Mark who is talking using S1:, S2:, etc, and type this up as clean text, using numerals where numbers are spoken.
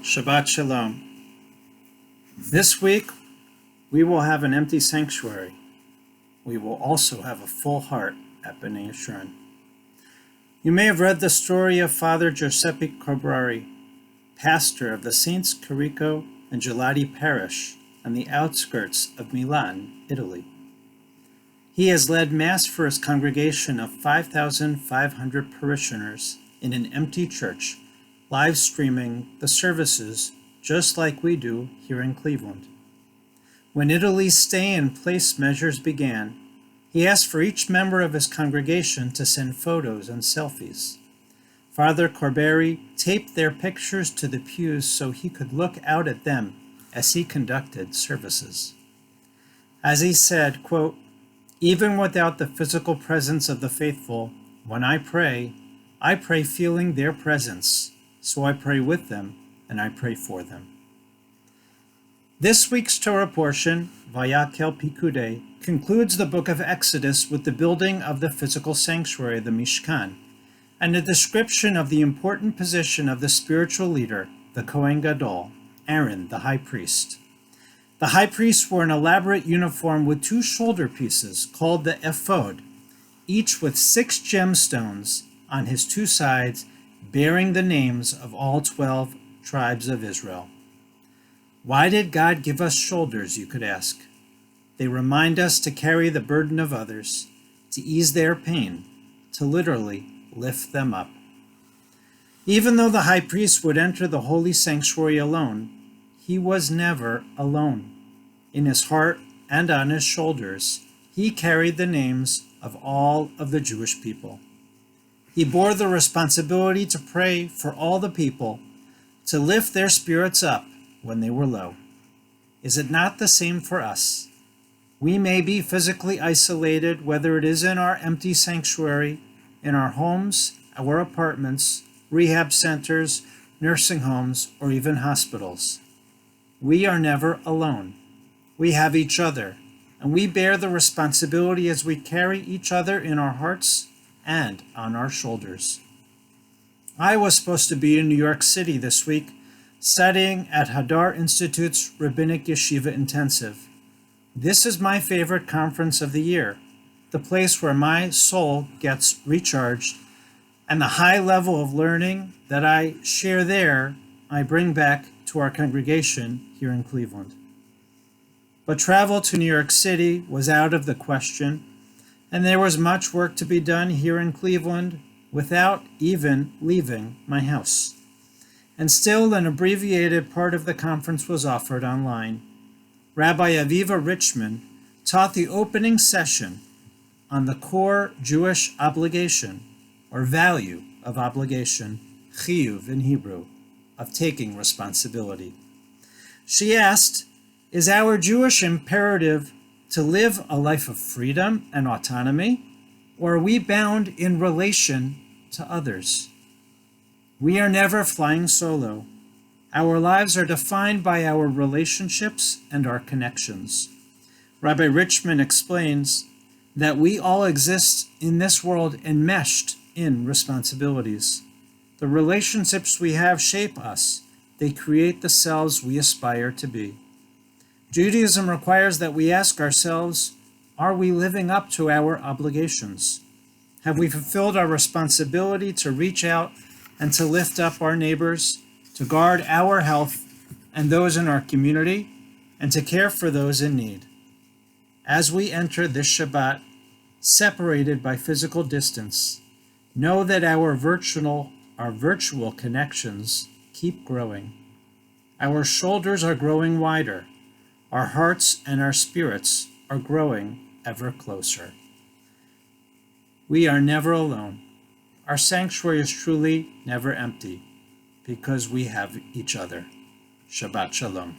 S1: Shabbat Shalom. This week, we will have an empty sanctuary. We will also have a full heart at B'nai Yeshurun. You may have read the story of Father Giuseppe Corbrari, pastor of the Saints Carico and Gelati parish on the outskirts of Milan, Italy. He has led Mass for his congregation of 5,500 parishioners in an empty church, live streaming the services just like we do here in Cleveland. When Italy's stay-in-place measures began, he asked for each member of his congregation to send photos and selfies. Father Corbrari taped their pictures to the pews so he could look out at them as he conducted services. As he said, quote, "Even without the physical presence of the faithful, when I pray feeling their presence. So I pray with them, and I pray for them." This week's Torah portion, Vayak'hel-Pikudei, concludes the book of Exodus with the building of the physical sanctuary, the Mishkan, and a description of the important position of the spiritual leader, the Kohen Gadol, Aaron, the high priest. The high priest wore an elaborate uniform with two shoulder pieces called the ephod, each with 6 gemstones on his two sides, bearing the names of all 12 tribes of Israel. Why did God give us shoulders, you could ask? They remind us to carry the burden of others, to ease their pain, to literally lift them up. Even though the high priest would enter the holy sanctuary alone, he was never alone. In his heart and on his shoulders, he carried the names of all of the Jewish people. He bore the responsibility to pray for all the people, to lift their spirits up when they were low. Is it not the same for us? We may be physically isolated, whether it is in our empty sanctuary, in our homes, our apartments, rehab centers, nursing homes, or even hospitals. We are never alone. We have each other, and we bear the responsibility as we carry each other in our hearts and on our shoulders. I was supposed to be in New York City this week, studying at Hadar Institute's Rabbinic Yeshiva Intensive. This is my favorite conference of the year, the place where my soul gets recharged, and the high level of learning that I share there, I bring back to our congregation here in Cleveland. But travel to New York City was out of the question, and there was much work to be done here in Cleveland without even leaving my house. And still, an abbreviated part of the conference was offered online. Rabbi Aviva Richman taught the opening session on the core Jewish obligation, or value of obligation, chiyuv in Hebrew, of taking responsibility. She asked, is our Jewish imperative to live a life of freedom and autonomy, or are we bound in relation to others? We are never flying solo. Our lives are defined by our relationships and our connections. Rabbi Richman explains that we all exist in this world enmeshed in responsibilities. The relationships we have shape us. They create the selves we aspire to be. Judaism requires that we ask ourselves, are we living up to our obligations? Have we fulfilled our responsibility to reach out and to lift up our neighbors, to guard our health and those in our community, and to care for those in need? As we enter this Shabbat, separated by physical distance, know that our virtual connections keep growing. Our shoulders are growing wider. Our hearts and our spirits are growing ever closer. We are never alone. Our sanctuary is truly never empty because we have each other. Shabbat Shalom.